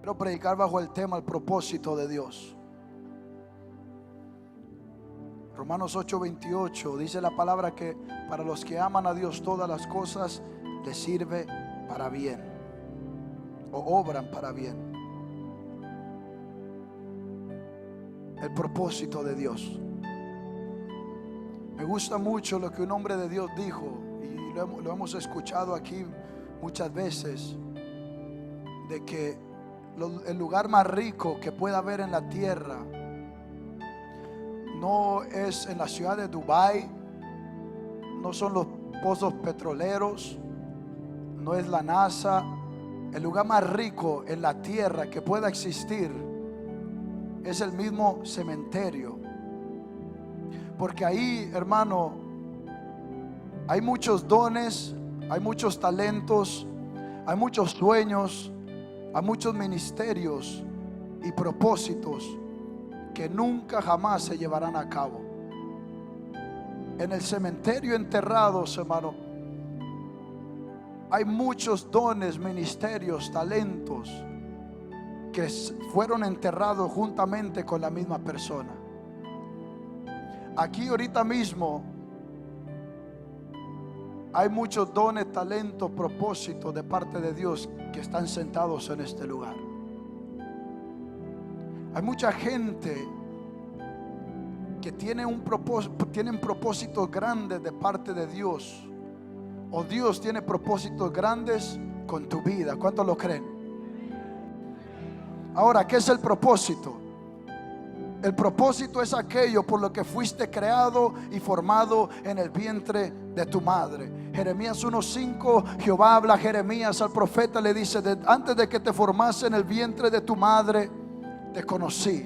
Quiero predicar bajo el tema el propósito de Dios. Romanos 8:28 dice la palabra que para los que aman a Dios todas las cosas les sirve para bien, o obran para bien. El propósito de Dios. Me gusta mucho lo que un hombre de Dios dijo, y lo hemos escuchado aquí muchas veces, de que el lugar más rico que pueda haber en la tierra no es en la ciudad de Dubái, no son los pozos petroleros, no es la NASA. El lugar más rico en la tierra que pueda existir es el mismo cementerio, porque ahí, hermano, hay muchos dones, hay muchos talentos, hay muchos sueños, hay muchos ministerios y propósitos que nunca jamás se llevarán a cabo. En el cementerio enterrados, hermano, hay muchos dones, ministerios, talentos que fueron enterrados juntamente con la misma persona. Aquí ahorita mismo hay muchos dones, talentos, propósitos de parte de Dios que están sentados en este lugar. Hay mucha gente que tiene tienen propósitos grandes de parte de Dios, o Dios tiene propósitos grandes con tu vida. ¿Cuántos lo creen? Ahora, ¿qué es el propósito? El propósito es aquello por lo que fuiste creado y formado en el vientre de tu madre. Jeremías 1:5, Jehová habla a Jeremías, al profeta, le dice: antes de que te formase en el vientre de tu madre, te conocí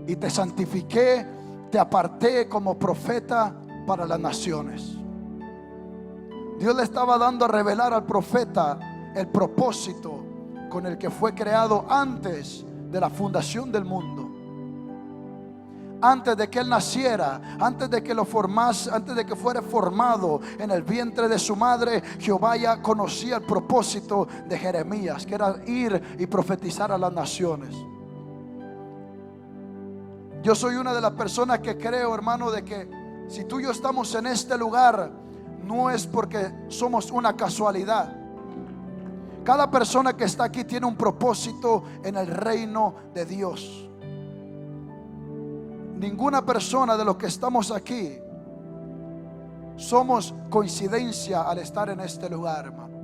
y te santifiqué, te aparté como profeta para las naciones. Dios le estaba dando a revelar al profeta el propósito con el que fue creado antes de la fundación del mundo. Antes de que él naciera, antes de que lo formase, antes de que fuera formado en el vientre de su madre, Jehová ya conocía el propósito de Jeremías, que era ir y profetizar a las naciones. Yo soy una de las personas que creo, hermano, de que si tú y yo estamos en este lugar, no es porque somos una casualidad. Cada persona que está aquí tiene un propósito en el reino de Dios. Ninguna persona de los que estamos aquí somos coincidencia al estar en este lugar, hermano.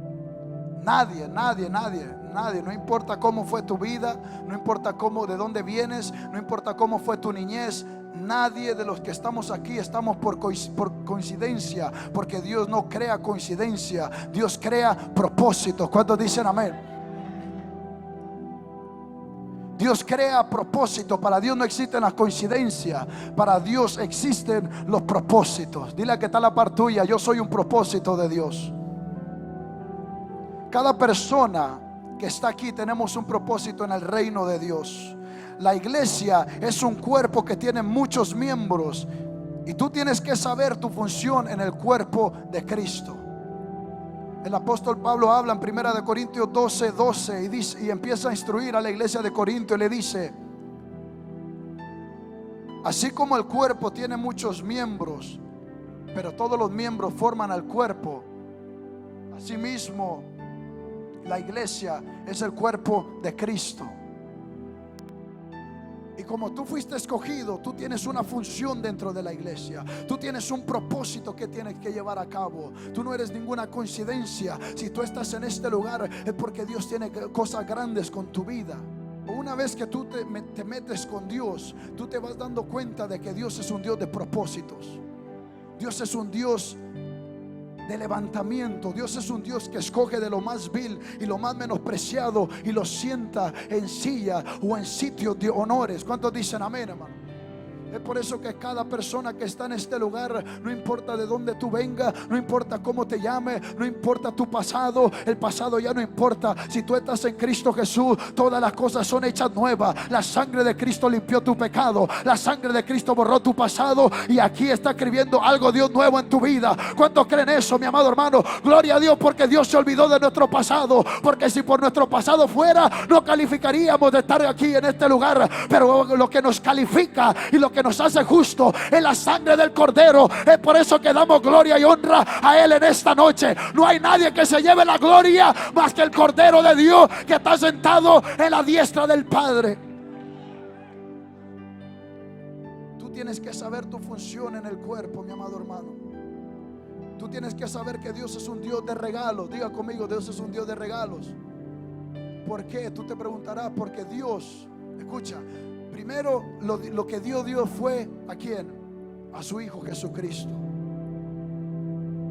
Nadie. No importa cómo fue tu vida, no importa de dónde vienes, no importa cómo fue tu niñez. Nadie de los que estamos aquí estamos por coincidencia, porque Dios no crea coincidencia, Dios crea propósitos. ¿Cuántos dicen amén? Dios crea propósito. Para Dios no existen las coincidencias, para Dios existen los propósitos. Dile a que está a la par tuya: yo soy un propósito de Dios. Cada persona que está aquí tenemos un propósito en el reino de Dios. La iglesia es un cuerpo que tiene muchos miembros, y tú tienes que saber tu función en el cuerpo de Cristo. El apóstol Pablo habla en 1 Corintios 12:12 y dice, y empieza a instruir a la iglesia de Corinto, y le dice: así como el cuerpo tiene muchos miembros, pero todos los miembros forman al cuerpo, asimismo la iglesia es el cuerpo de Cristo. Y como tú fuiste escogido, tú tienes una función dentro de la iglesia. Tú tienes un propósito que tienes que llevar a cabo. Tú no eres ninguna coincidencia. Si tú estás en este lugar es porque Dios tiene cosas grandes con tu vida. Una vez que tú te metes con Dios, tú te vas dando cuenta de que Dios es un Dios de propósitos. Dios es un Dios de levantamiento. Dios es un Dios que escoge de lo más vil y lo más menospreciado y lo sienta en silla o en sitios de honores. ¿Cuántos dicen amén, hermano? Es por eso que cada persona que está en este lugar, no importa de dónde tú vengas, no importa cómo te llames, no importa tu pasado, el pasado ya no importa. Si tú estás en Cristo Jesús, todas las cosas son hechas nuevas. La sangre de Cristo limpió tu pecado, la sangre de Cristo borró tu pasado, y aquí está escribiendo algo Dios nuevo en tu vida. ¿Cuántos creen eso, mi amado hermano? Gloria a Dios, porque Dios se olvidó de nuestro pasado, porque si por nuestro pasado fuera, no calificaríamos de estar aquí en este lugar. Pero lo que nos califica y lo que nos hace justo es la sangre del Cordero. Es por eso que damos gloria y honra a Él en esta noche. No hay nadie que se lleve la gloria más que el Cordero de Dios, que está sentado en la diestra del Padre. Tú tienes que saber tu función en el cuerpo, mi amado hermano. Tú tienes que saber que Dios es un Dios de regalos. Diga conmigo, Dios es un Dios de regalos. ¿Por qué? Tú te preguntarás. Porque Dios, escucha, primero lo que Dios dio fue ¿a quién? A su Hijo Jesucristo.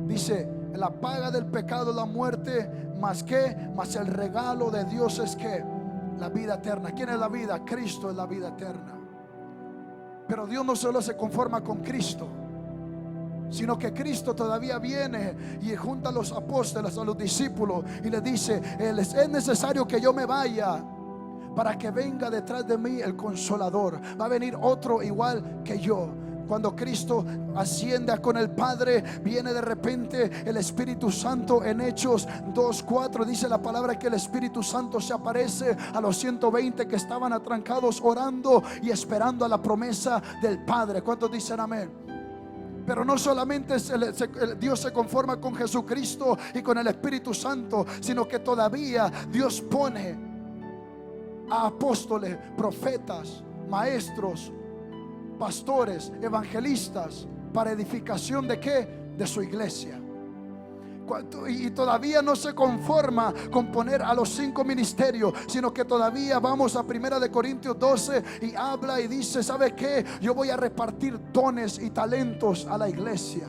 Dice: la paga del pecado es la muerte, más el regalo de Dios es que la vida eterna. ¿Quién es la vida? Cristo es la vida eterna. Pero Dios no solo se conforma con Cristo, sino que Cristo todavía viene y junta a los apóstoles, a los discípulos, y les dice: es necesario que yo me vaya, para que venga detrás de mí el Consolador. Va a venir otro igual que yo. Cuando Cristo asciende con el Padre, viene de repente el Espíritu Santo. En Hechos 2:4 dice la palabra que el Espíritu Santo se aparece a los 120 que estaban atrancados orando y esperando a la promesa del Padre. ¿Cuántos dicen amén? Pero no solamente Dios se conforma con Jesucristo y con el Espíritu Santo, sino que todavía Dios pone a apóstoles, profetas, maestros, pastores, evangelistas, para edificación ¿de qué? De su iglesia. Y todavía no se conforma con poner a los 5 ministerios, sino que todavía vamos a 1 Corintios 12 y habla y dice: ¿sabe qué? Yo voy a repartir dones y talentos a la iglesia.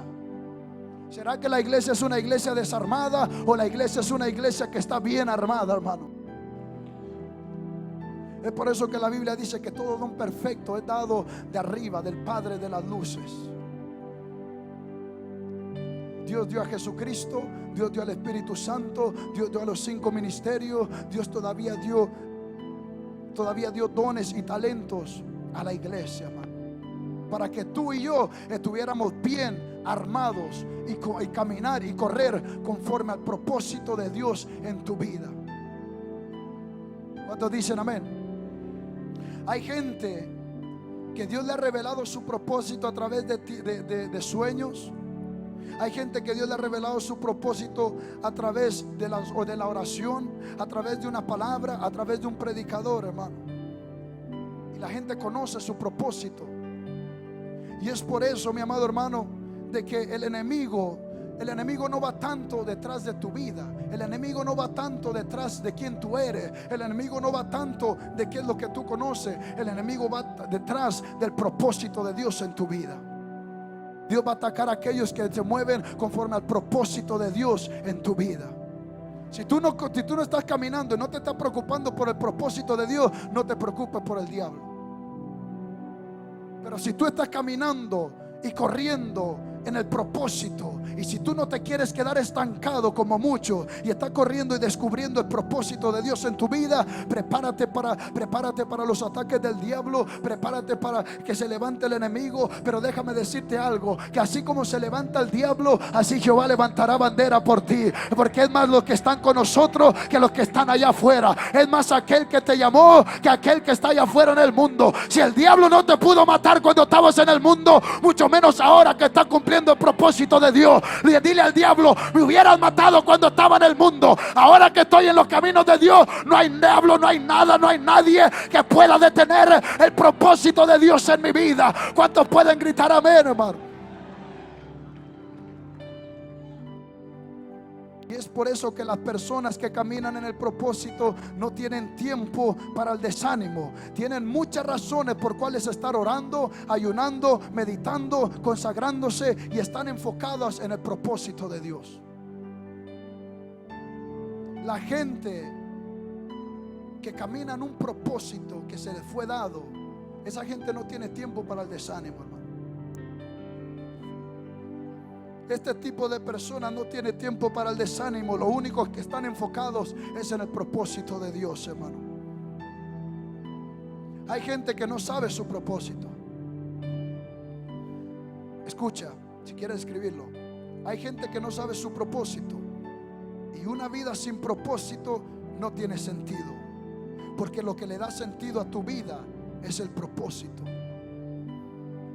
¿Será que la iglesia es una iglesia desarmada o la iglesia es una iglesia que está bien armada, hermano? Es por eso que la Biblia dice que todo don perfecto es dado de arriba, del Padre de las luces. Dios dio a Jesucristo, Dios dio al Espíritu Santo, Dios dio a los 5 ministerios. Dios todavía dio dones y talentos a la iglesia, hermano, para que tú y yo estuviéramos bien armados y caminar y correr conforme al propósito de Dios en tu vida. ¿Cuántos dicen amén? Hay gente que Dios le ha revelado su propósito a través de sueños. Hay gente que Dios le ha revelado su propósito a través de la oración, a través de una palabra, a través de un predicador, hermano. Y la gente conoce su propósito. Y es por eso, mi amado hermano, de que el enemigo no va tanto detrás de tu vida. El enemigo no va tanto detrás de quién tú eres. El enemigo no va tanto de qué es lo que tú conoces. El enemigo va detrás del propósito de Dios en tu vida. Dios va a atacar a aquellos que se mueven conforme al propósito de Dios en tu vida. Si tú no estás caminando y no te estás preocupando por el propósito de Dios, no te preocupes por el diablo. Pero si tú estás caminando y corriendo en el propósito, y si tú no te quieres quedar estancado como muchos y estás corriendo y descubriendo el propósito de Dios en tu vida, prepárate para los ataques del diablo, prepárate para que se levante el enemigo. Pero déjame decirte algo, que así como se levanta el diablo, así Jehová levantará bandera por ti, porque es más los que están con nosotros que los que están allá afuera. Es más aquel que te llamó que aquel que está allá afuera en el mundo. Si el diablo no te pudo matar cuando estabas en el mundo, mucho menos ahora que está cumpliendo el propósito de Dios. Dile al diablo: me hubieras matado cuando estaba en el mundo. Ahora que estoy en los caminos de Dios, no hay diablo, no hay nada, no hay nadie que pueda detener el propósito de Dios en mi vida. ¿Cuántos pueden gritar amén, hermano? Y es por eso que las personas que caminan en el propósito no tienen tiempo para el desánimo. Tienen muchas razones por cuales estar orando, ayunando, meditando, consagrándose, y están enfocadas en el propósito de Dios. La gente que camina en un propósito que se les fue dado, Esa gente no tiene tiempo para el desánimo, hermano. Este tipo de personas no tiene tiempo para el desánimo. Lo único que están enfocados es en el propósito de Dios, hermano. Hay gente que no sabe su propósito. Escucha, si quieres escribirlo. Hay gente que no sabe su propósito. Y una vida sin propósito no tiene sentido. Porque lo que le da sentido a tu vida es el propósito.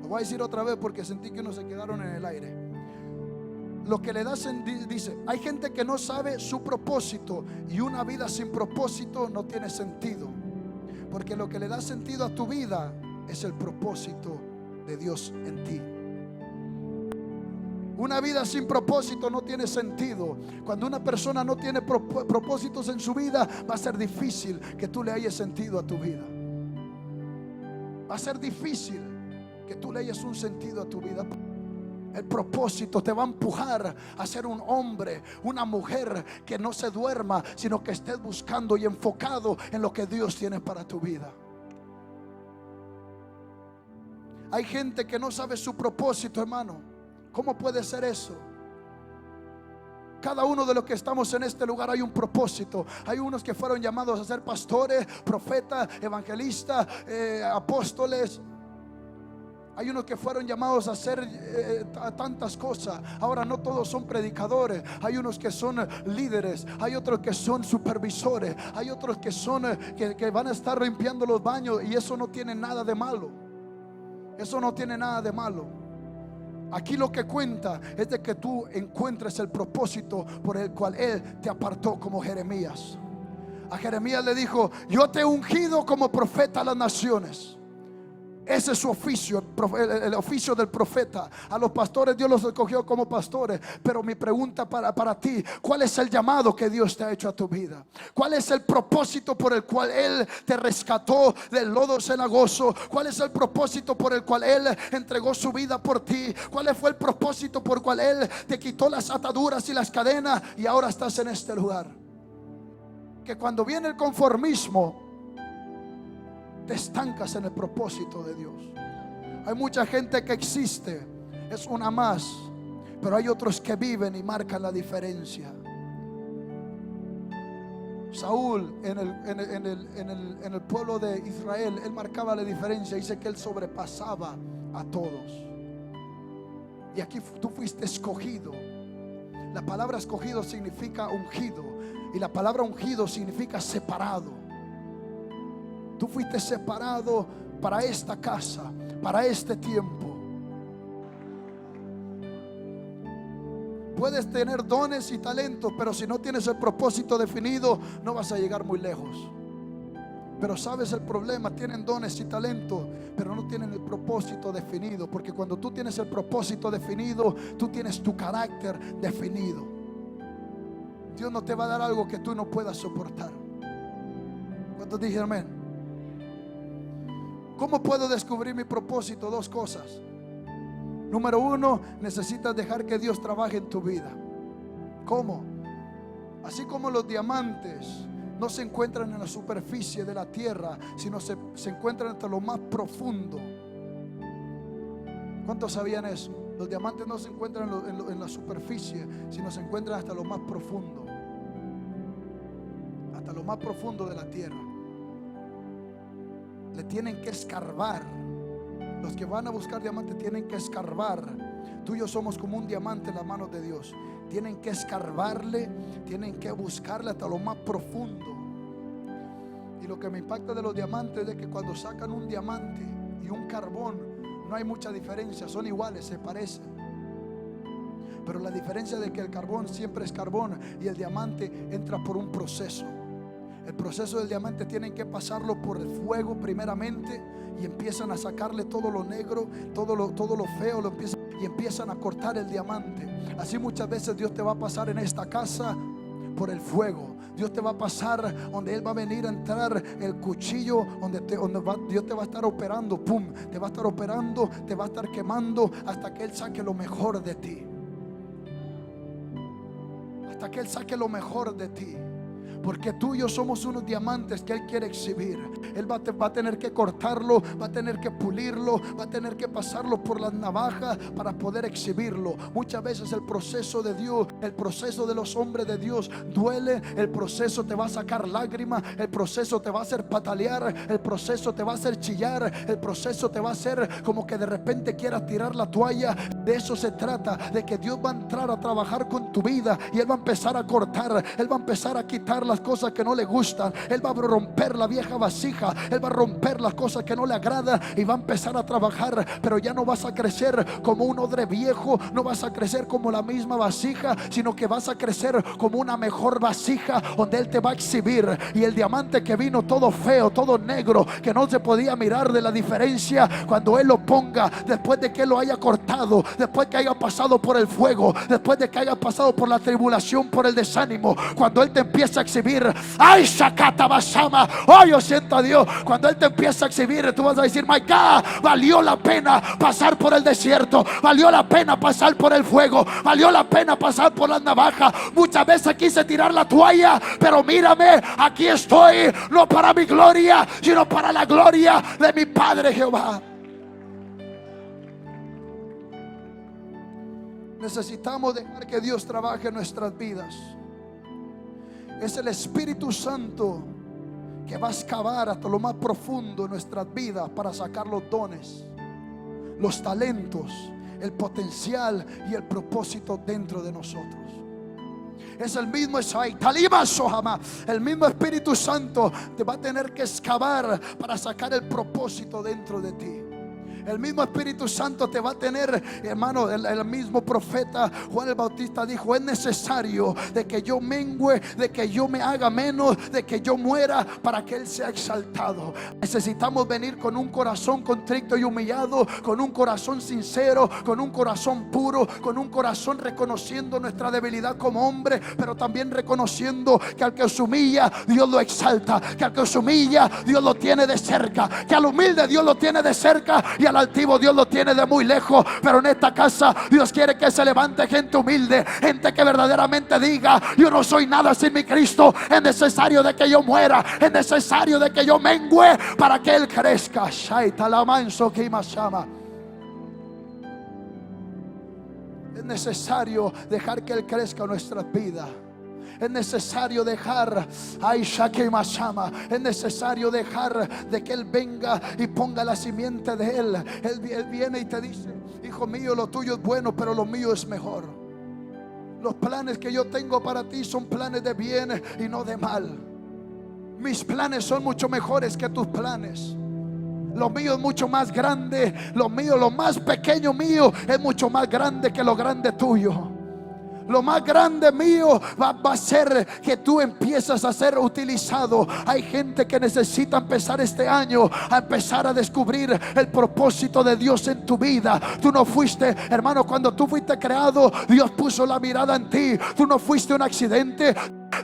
Lo voy a decir otra vez porque sentí que unos se quedaron en el aire. Lo que le da sentido, dice, hay gente que no sabe su propósito. Y una vida sin propósito no tiene sentido. Porque lo que le da sentido a tu vida es el propósito de Dios en ti. Una vida sin propósito no tiene sentido. Cuando una persona no tiene propósitos en su vida, va a ser difícil que tú le hayas sentido a tu vida. Va a ser difícil que tú le hayas un sentido a tu vida. El propósito te va a empujar a ser un hombre, una mujer que no se duerma, sino que estés buscando y enfocado en lo que Dios tiene para tu vida. Hay gente que no sabe su propósito, hermano. ¿Cómo puede ser eso? Cada uno de los que estamos en este lugar hay un propósito. Hay unos que fueron llamados a ser pastores, profetas, evangelistas, apóstoles. Hay unos que fueron llamados a hacer tantas cosas. Ahora no todos son predicadores. Hay unos que son líderes. Hay otros que son supervisores. Hay otros que son que van a estar limpiando los baños. Y eso no tiene nada de malo. Eso no tiene nada de malo. Aquí lo que cuenta es de que tú encuentres el propósito por el cual Él te apartó, como Jeremías. A Jeremías le dijo: yo te he ungido como profeta a las naciones. Ese es su oficio, el oficio del profeta. A los pastores Dios los escogió como pastores. Pero mi pregunta para ti: ¿cuál es el llamado que Dios te ha hecho a tu vida? ¿Cuál es el propósito por el cual Él te rescató del lodo cenagoso? ¿Cuál es el propósito por el cual Él entregó su vida por ti? ¿Cuál fue el propósito por el cual Él te quitó las ataduras y las cadenas y ahora estás en este lugar? Que cuando viene el conformismo, te estancas en el propósito de Dios. Hay mucha gente que existe, es una más, pero hay otros que viven y marcan la diferencia. Saúl en el pueblo de Israel, él marcaba la diferencia. Dice que él sobrepasaba a todos. Y aquí tú fuiste escogido. La palabra escogido significa ungido, y la palabra ungido significa separado. Tú fuiste separado para esta casa, para este tiempo. Puedes tener dones y talentos, pero si no tienes el propósito definido, no vas a llegar muy lejos. Pero sabes el problema: tienen dones y talentos, pero no tienen el propósito definido. Porque cuando tú tienes el propósito definido, tú tienes tu carácter definido. Dios no te va a dar algo que tú no puedas soportar. ¿Cuántos dijeron amén? ¿Cómo puedo descubrir mi propósito? Dos cosas. Número uno, necesitas dejar que Dios trabaje en tu vida. ¿Cómo? Así como los diamantes no se encuentran en la superficie de la tierra, sino se encuentran hasta lo más profundo. ¿Cuántos sabían eso? Los diamantes no se encuentran en la superficie, sino se encuentran hasta lo más profundo. Hasta lo más profundo de la tierra. Le tienen que escarbar. Los que van a buscar diamantes tienen que escarbar. Tú y yo somos como un diamante en las manos de Dios. Tienen que escarbarle, tienen que buscarle hasta lo más profundo. Y lo que me impacta de los diamantes es de que cuando sacan un diamante y un carbón, no hay mucha diferencia, son iguales, se parecen. Pero la diferencia es de que el carbón siempre es carbón y el diamante entra por un proceso. El proceso del diamante tienen que pasarlo por el fuego primeramente, y empiezan a sacarle todo lo negro, todo lo feo, y empiezan a cortar el diamante. Así muchas veces Dios te va a pasar en esta casa por el fuego. Dios te va a pasar donde Él va a venir a entrar el cuchillo, Dios te va a estar operando, pum, te va a estar operando, te va a estar quemando hasta que Él saque lo mejor de ti. Hasta que Él saque lo mejor de ti. Porque tú y yo somos unos diamantes que Él quiere exhibir. Él va a tener que cortarlo, va a tener que pulirlo, va a tener que pasarlo por las navajas para poder exhibirlo. Muchas veces el proceso de Dios, el proceso de los hombres de Dios duele. El proceso te va a sacar lágrimas, el proceso te va a hacer patalear, el proceso te va a hacer chillar, el proceso te va a hacer como que de repente quieras tirar la toalla. De eso se trata, de que Dios va a entrar a trabajar con tu vida y Él va a empezar a cortar, Él va a empezar a quitar las cosas que no le gustan, Él va a romper la vieja vasija, Él va a romper las cosas que no le agradan y va a empezar a trabajar. Pero ya no vas a crecer como un odre viejo, no vas a crecer como la misma vasija, sino que vas a crecer como una mejor vasija, donde Él te va a exhibir. Y el diamante que vino todo feo, todo negro, que no se podía mirar de la diferencia, cuando Él lo ponga, después de que Él lo haya cortado, después que haya pasado por el fuego, después de que haya pasado por la tribulación, por el desánimo, cuando Él te empieza a exhibir, ay, Shakata Basama, oh, yo siento a Dios. Cuando Él te empieza a exhibir, tú vas a decir, my God, valió la pena pasar por el desierto, valió la pena pasar por el fuego, valió la pena pasar por las navajas. Muchas veces quise tirar la toalla, pero mírame, aquí estoy, no para mi gloria, sino para la gloria de mi Padre Jehová. Necesitamos dejar que Dios trabaje en nuestras vidas. Es el Espíritu Santo que va a excavar hasta lo más profundo de nuestras vidas para sacar los dones, los talentos, el potencial y el propósito dentro de nosotros. Es el mismo el mismo Espíritu Santo te va a tener que excavar para sacar el propósito dentro de ti. El mismo Espíritu Santo te va a tener, hermano. El mismo profeta Juan el Bautista dijo: es necesario de que yo mengüe, de que yo me haga menos, de que yo muera para que Él sea exaltado. Necesitamos venir con un corazón contrito y humillado, con un corazón sincero, con un corazón puro, con un corazón reconociendo nuestra debilidad como hombre, pero también reconociendo que al que os humilla, Dios lo exalta, que al que os humilla, Dios lo tiene de cerca, que al humilde Dios lo tiene de cerca y al altivo Dios lo tiene de muy lejos. Pero en esta casa Dios quiere que se levante gente humilde, gente que verdaderamente diga: yo no soy nada sin mi Cristo. Es necesario de que yo muera, es necesario de que yo mengüe para que Él crezca. Es necesario dejar que Él crezca en nuestras vidas. Es necesario dejar, es necesario dejar de que Él venga y ponga la simiente de Él. Él viene y te dice: hijo mío, lo tuyo es bueno, pero lo mío es mejor. Los planes que yo tengo para ti son planes de bien y no de mal. Mis planes son mucho mejores que tus planes. Lo mío es mucho más grande. Lo mío, lo más pequeño mío, es mucho más grande que lo grande tuyo. Lo más grande mío va a ser que tú empiezas a ser utilizado. Hay gente que necesita empezar este año a empezar a descubrir el propósito de Dios en tu vida. Tú no fuiste, hermano, cuando tú fuiste creado, Dios puso la mirada en ti. Tú no fuiste un accidente.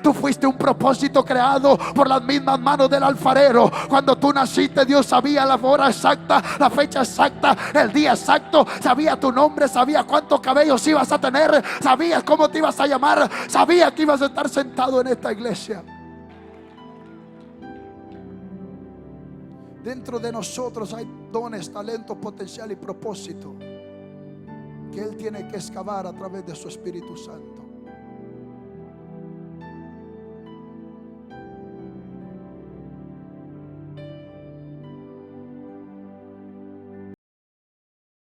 Tú fuiste un propósito creado por las mismas manos del alfarero. Cuando tú naciste, Dios sabía la hora exacta, la fecha exacta, el día exacto. Sabía tu nombre, sabía cuántos cabellos ibas a tener, sabía cómo te ibas a llamar, sabía que ibas a estar sentado en esta iglesia. Dentro de nosotros hay dones, talento, potencial y propósito que Él tiene que excavar a través de su Espíritu Santo.